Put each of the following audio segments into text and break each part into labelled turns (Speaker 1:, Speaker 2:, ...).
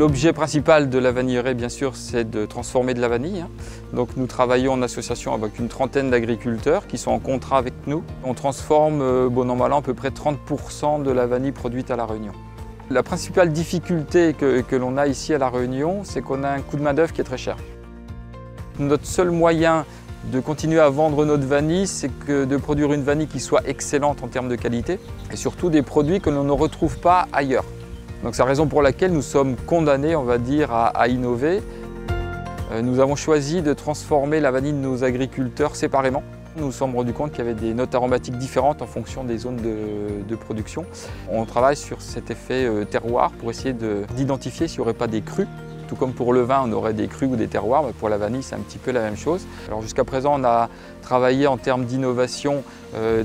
Speaker 1: L'objet principal de la vanillerie, bien sûr, c'est de transformer de la vanille. Donc nous travaillons en association avec une trentaine d'agriculteurs qui sont en contrat avec nous. On transforme, bon an mal an, à peu près 30% de la vanille produite à La Réunion. La principale difficulté que l'on a ici à La Réunion, c'est qu'on a un coût de main-d'œuvre qui est très cher. Notre seul moyen de continuer à vendre notre vanille, c'est de produire une vanille qui soit excellente en termes de qualité et surtout des produits que l'on ne retrouve pas ailleurs. Donc c'est la raison pour laquelle nous sommes condamnés, on va dire, à innover. Nous avons choisi de transformer la vanille de nos agriculteurs séparément. Nous nous sommes rendus compte qu'il y avait des notes aromatiques différentes en fonction des zones de production. On travaille sur cet effet terroir pour essayer d'identifier s'il n'y aurait pas des crus. Tout comme pour le vin, on aurait des crus ou des terroirs, pour la vanille, c'est un petit peu la même chose. Alors jusqu'à présent, on a travaillé en termes d'innovation,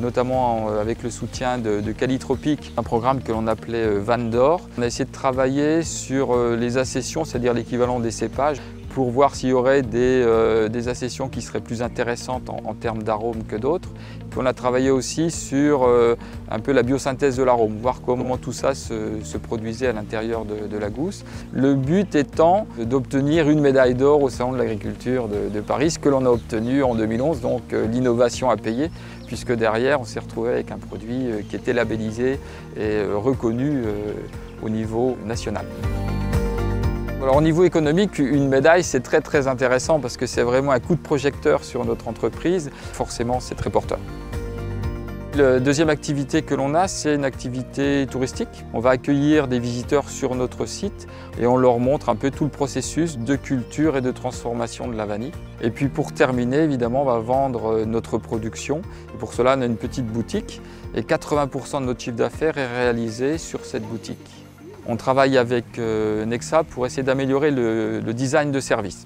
Speaker 1: notamment avec le soutien de Calitropique, un programme que l'on appelait Van d'Or. On a essayé de travailler sur les accessions, c'est-à-dire l'équivalent des cépages, pour voir s'il y aurait des accessions qui seraient plus intéressantes en termes d'arômes que d'autres. Puis on a travaillé aussi sur un peu la biosynthèse de l'arôme, voir comment tout ça se produisait à l'intérieur de la gousse. Le but étant d'obtenir une médaille d'or au Salon de l'Agriculture de Paris, ce que l'on a obtenu en 2011, donc l'innovation a payé, puisque derrière on s'est retrouvé avec un produit qui était labellisé et reconnu au niveau national. Alors, au niveau économique, une médaille, c'est très intéressant parce que c'est vraiment un coup de projecteur sur notre entreprise. Forcément, c'est très porteur. La deuxième activité que l'on a, c'est une activité touristique. On va accueillir des visiteurs sur notre site et on leur montre un peu tout le processus de culture et de transformation de la vanille. Et puis pour terminer, évidemment, on va vendre notre production. Et pour cela, on a une petite boutique et 80% de notre chiffre d'affaires est réalisé sur cette boutique. On travaille avec Nexa pour essayer d'améliorer le design de service.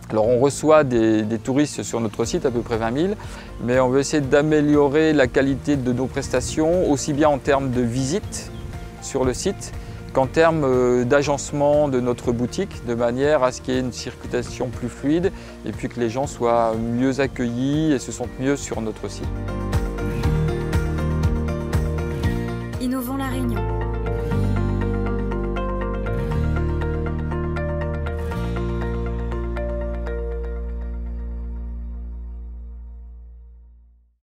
Speaker 1: Alors on reçoit des touristes sur notre site, à peu près 20 000, mais on veut essayer d'améliorer la qualité de nos prestations, aussi bien en termes de visite sur le site qu'en termes d'agencement de notre boutique, de manière à ce qu'il y ait une circulation plus fluide et puis que les gens soient mieux accueillis et se sentent mieux sur notre site.
Speaker 2: Innovons La Réunion.